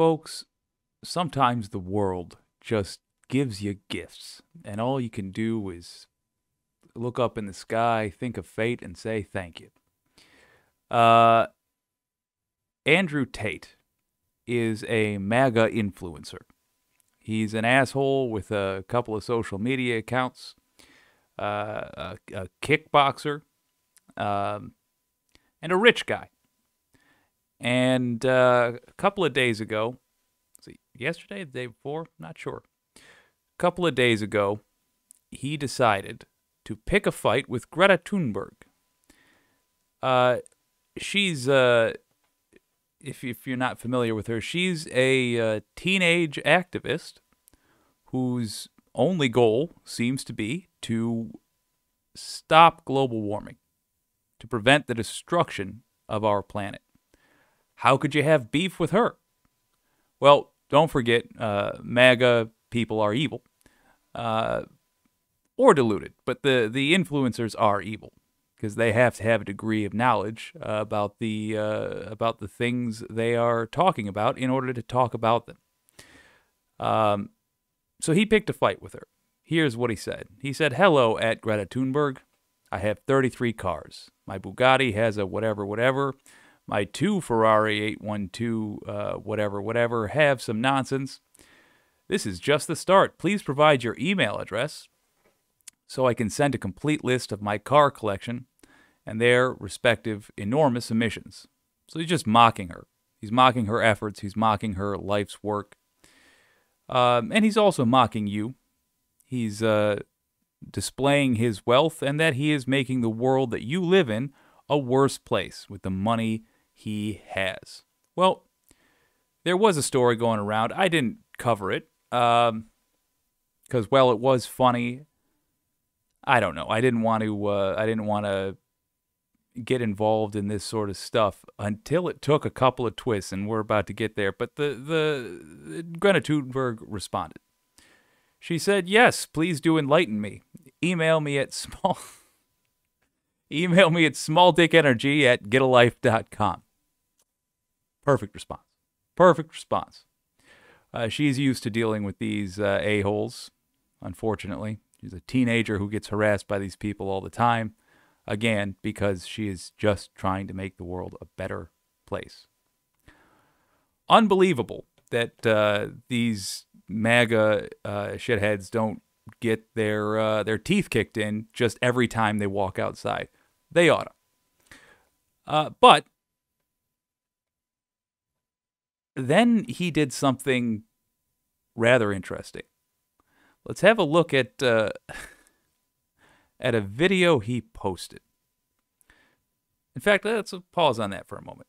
Folks, sometimes the world just gives you gifts, and all you can do is look up in the sky, think of fate, and say thank you. Uh, Andrew Tate is a MAGA influencer. He's an asshole with a couple of social media accounts, a kickboxer, um, and a rich guy. And a couple of days ago, yesterday, the day before, not sure. A couple of days ago, he decided to pick a fight with Greta Thunberg. She's if you're not familiar with her, she's a teenage activist whose only goal seems to be to stop global warming, to prevent the destruction of our planet. How could you have beef with her? Well, don't forget, MAGA people are evil, or deluded, but the influencers are evil because they have to have a degree of knowledge about the things they are talking about in order to talk about them. So he picked a fight with her. Here's what he said. He said, "Hello, at Greta Thunberg. I have 33 cars. My Bugatti has a whatever, whatever. My two Ferrari 812 whatever, whatever have some nonsense. This is just the start. Please provide your email address so I can send a complete list of my car collection and their respective enormous emissions." So he's just mocking her. He's mocking her efforts. He's mocking her life's work. And he's also mocking you. He's displaying his wealth and that he is making the world that you live in a worse place with the money he has. Well, there was a story going around. I didn't cover it because, well, it was funny. I don't know. I didn't want to get involved in this sort of stuff until it took a couple of twists, and we're about to get there. But the Greta Thunberg responded. She said, "Yes, please do enlighten me. Email me at smalldickenergy@getalife.com." Perfect response. Perfect response. She's used to dealing with these a-holes, unfortunately. She's a teenager who gets harassed by these people all the time. Again, because she is just trying to make the world a better place. Unbelievable that these MAGA shitheads don't get their teeth kicked in just every time they walk outside. They oughta. But then he did something rather interesting. Let's have a look at a video he posted. In fact, let's pause on that for a moment.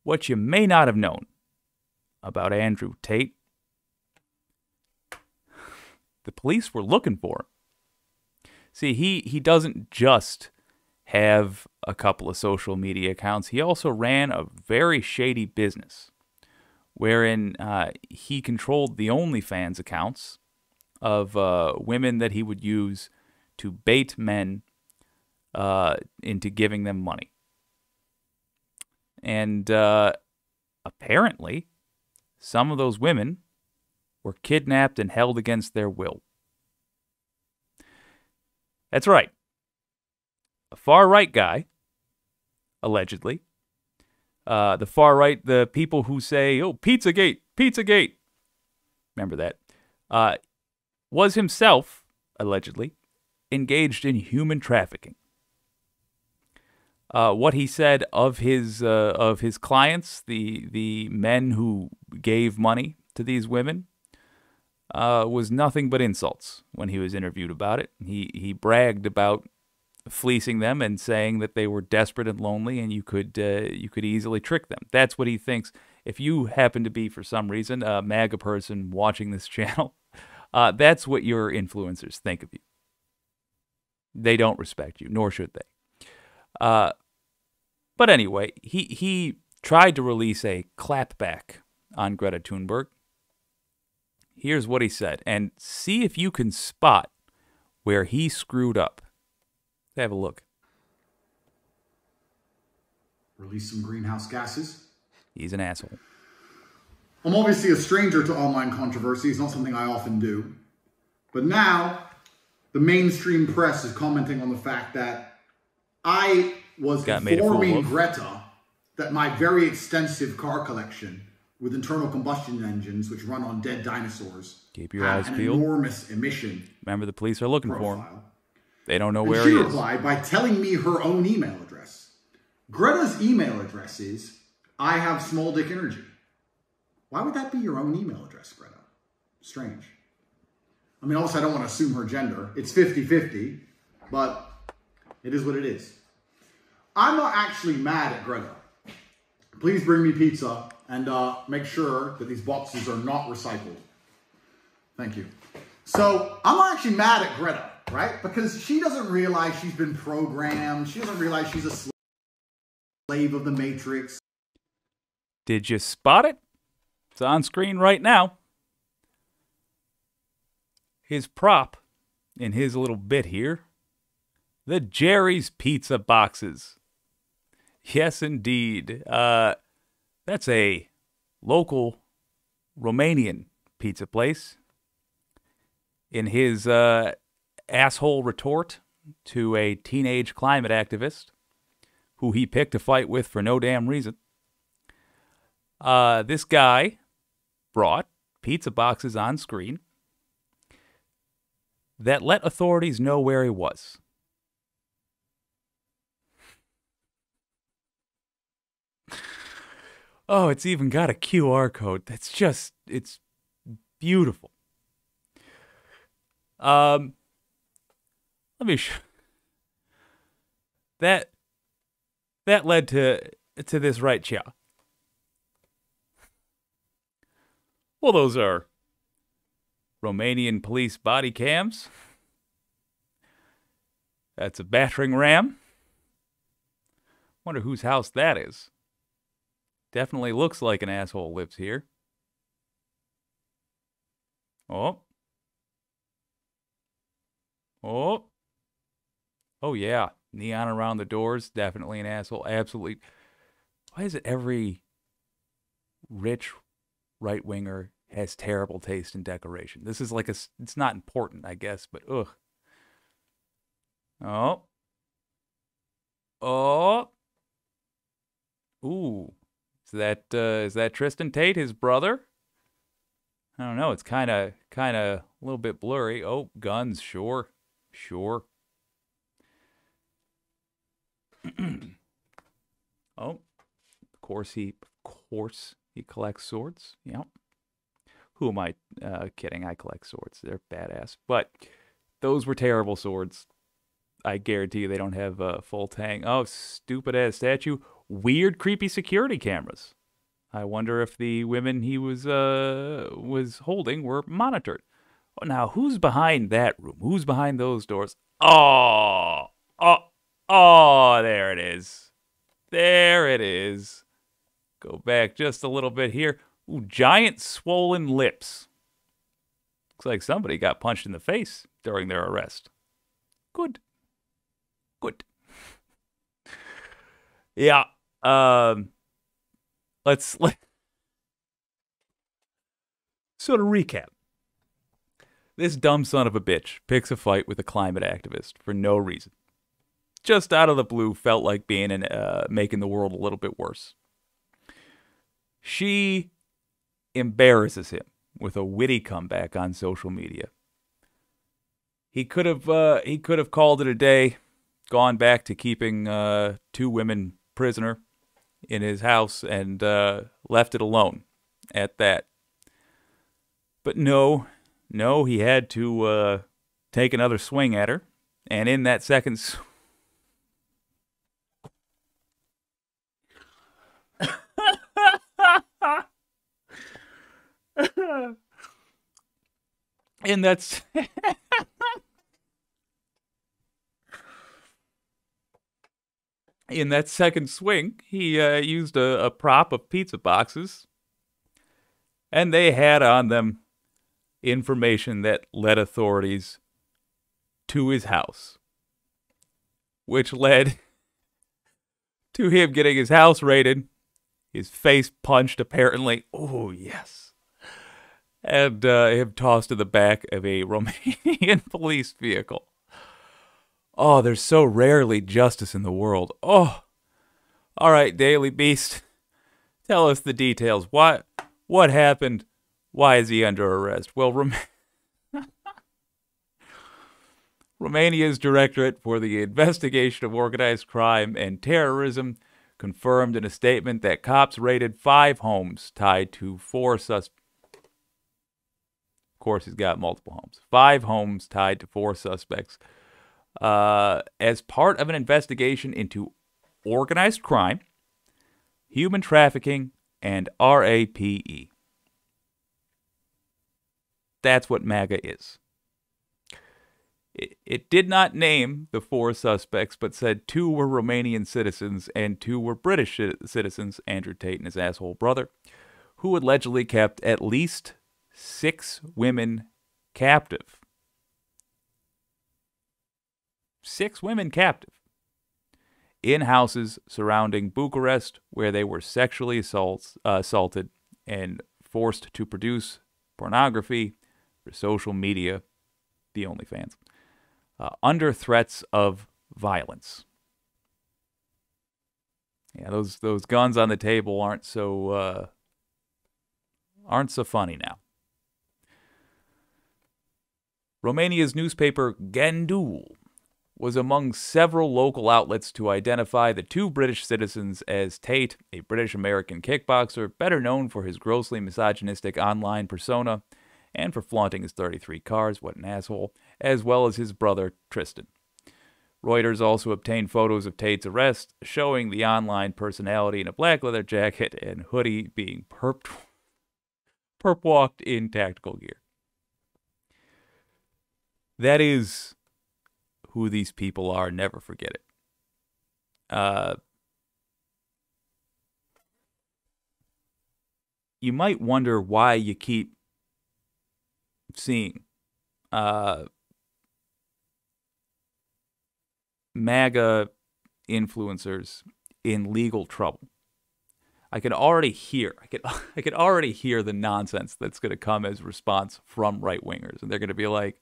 What you may not have known about Andrew Tate: the police were looking for him. See, he doesn't just have a couple of social media accounts. He also ran a very shady business wherein he controlled the OnlyFans accounts of women that he would use to bait men into giving them money. And apparently, some of those women were kidnapped and held against their will. That's right. A far-right guy, allegedly. The far-right, the people who say, "Oh, Pizzagate, Pizzagate," remember that, was himself, allegedly, engaged in human trafficking. What he said of his clients, the men who gave money to these women, was nothing but insults when he was interviewed about it. He bragged about fleecing them and saying that they were desperate and lonely, and you could easily trick them. That's what he thinks. If you happen to be, for some reason, a MAGA person watching this channel, that's what your influencers think of you. They don't respect you, nor should they. But anyway, he tried to release a clapback on Greta Thunberg. Here's what he said, and see if you can spot where he screwed up. Have a look. Release some greenhouse gases. He's an asshole. I'm obviously a stranger to online controversy. It's not something I often do. But now, the mainstream press is commenting on the fact that I was informing Greta that my very extensive car collection with internal combustion engines, which run on dead dinosaurs, keep your eyes peeled. Enormous emission. Remember, the police are looking for him. They don't know where he he is. She replied by telling me her own email address. Greta's email address is, I have small dick energy. Why would that be your own email address, Greta? Strange. I mean, obviously, I don't want to assume her gender. It's 50-50, but it is what it is. I'm not actually mad at Greta. Please bring me pizza and make sure that these boxes are not recycled. Thank you. So I'm not actually mad at Greta, right? Because she doesn't realize she's been programmed. She doesn't realize she's a slave of the Matrix. Did you spot it? It's on screen right now. His prop in his little bit here. The Jerry's Pizza boxes. Yes, indeed. That's a local Romanian pizza place. In his asshole retort to a teenage climate activist who he picked a fight with for no damn reason, this guy brought pizza boxes on screen that let authorities know where he was. Oh, it's even got a QR code. That's just, it's beautiful. Let me show. That led to this right here. Well, those are Romanian police body cams. That's a battering ram. Wonder whose house that is. Definitely looks like an asshole lives here. Oh. Oh. Oh, yeah. Neon around the doors. Definitely an asshole. Absolutely. Why is it every rich right-winger has terrible taste in decoration? This is like it's not important, I guess, but ugh. Oh. Oh. Ooh. Is that Tristan Tate, his brother? I don't know. It's kind of a little bit blurry. Oh, guns, sure. Sure. Oh, of course he collects swords. Yeah. Who am I kidding? I collect swords. They're badass. But those were terrible swords. I guarantee you they don't have a full tang. Oh, stupid ass statue. Weird, creepy security cameras. I wonder if the women he was holding were monitored. Oh, now, who's behind that room? Who's behind those doors? Oh, there it is. There it is. Go back just a little bit here. Ooh, giant swollen lips. Looks like somebody got punched in the face during their arrest. Good. Good. Yeah. Let's so to recap. This dumb son of a bitch picks a fight with a climate activist for no reason. Just out of the blue, felt like being making the world a little bit worse. She embarrasses him with a witty comeback on social media. He could have called it a day, gone back to keeping 2 women prisoner in his house and left it alone at that. But no, he had to take another swing at her, and in that second in that in that second swing, he used a prop of pizza boxes, and they had on them information that led authorities to his house, which led to him getting his house raided, his face punched, apparently. Oh, yes. And him tossed to the back of a Romanian police vehicle. Oh, there's so rarely justice in the world. Oh, all right, Daily Beast. Tell us the details. What happened? Why is he under arrest? Well, Romania's Directorate for the Investigation of Organized Crime and Terrorism confirmed in a statement that cops raided 5 homes tied to 4 suspects. Of course, he's got multiple homes. 5 homes tied to 4 suspects as part of an investigation into organized crime, human trafficking, and RAPE. That's what MAGA is. It did not name the 4 suspects, but said 2 were Romanian citizens and 2 were British citizens, Andrew Tate and his asshole brother, who allegedly kept at least 6 women captive. 6 women captive in houses surrounding Bucharest, where they were sexually assaulted and forced to produce pornography for social media, the OnlyFans, under threats of violence. Yeah, those guns on the table aren't so funny now. Romania's newspaper Gândul was among several local outlets to identify the 2 British citizens as Tate, a British-American kickboxer, better known for his grossly misogynistic online persona and for flaunting his 33 cars, what an asshole, as well as his brother Tristan. Reuters also obtained photos of Tate's arrest, showing the online personality in a black leather jacket and hoodie being perp-walked in tactical gear. That is who these people are. Never forget it. You might wonder why you keep seeing MAGA influencers in legal trouble. I could already hear the nonsense that's going to come as a response from right-wingers, and they're going to be like,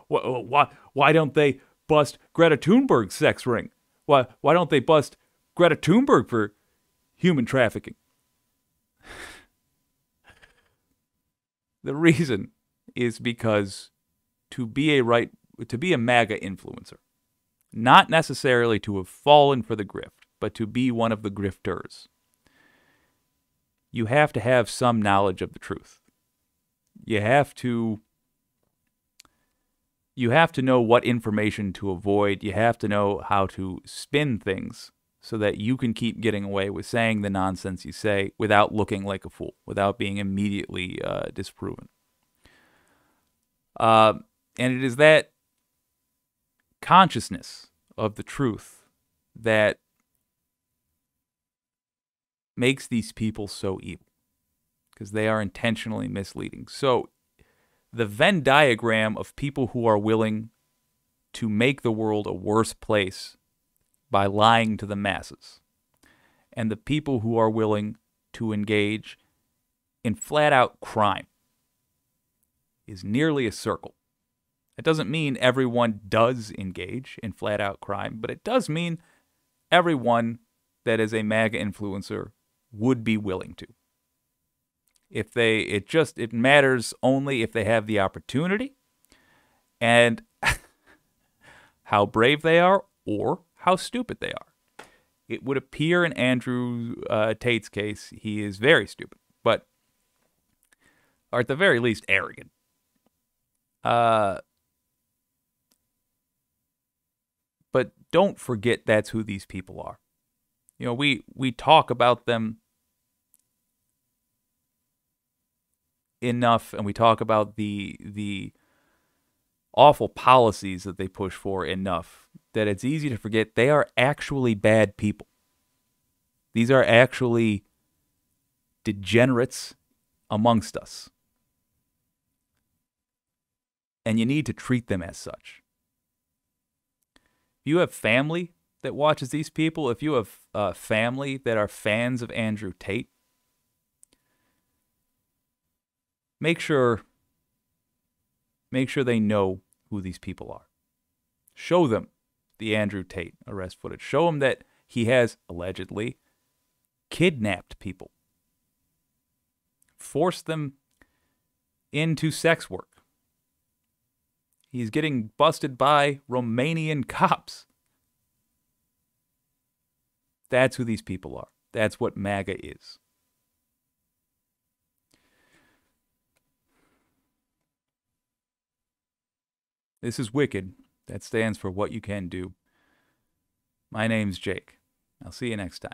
why don't they bust Greta Thunberg's sex ring? Why don't they bust Greta Thunberg for human trafficking? The reason is because to be a MAGA influencer, not necessarily to have fallen for the grift, but to be one of the grifters, you have to have some knowledge of the truth. You have to know what information to avoid. You have to know how to spin things so that you can keep getting away with saying the nonsense you say without looking like a fool, without being immediately disproven. And it is that consciousness of the truth that makes these people so evil, because they are intentionally misleading. So the Venn diagram of people who are willing to make the world a worse place by lying to the masses, and the people who are willing to engage in flat-out crime, is nearly a circle. It doesn't mean everyone does engage in flat-out crime, but it does mean everyone that is a MAGA influencer would be willing to. It matters only if they have the opportunity and how brave they are or how stupid they are. It would appear in Andrew Tate's case, he is very stupid, or at the very least arrogant. But don't forget that's who these people are. You know, we talk about them enough, and we talk about the awful policies that they push for enough that it's easy to forget they are actually bad people. These are actually degenerates amongst us. And you need to treat them as such. If you have family that watches these people, if you have a family that are fans of Andrew Tate, make sure they know who these people are. Show them the Andrew Tate arrest footage. Show them that he has allegedly kidnapped people, forced them into sex work. He's getting busted by Romanian cops. That's who these people are. That's what MAGA is. This is Wicked. That stands for What You Can Do. My name's Jake. I'll see you next time.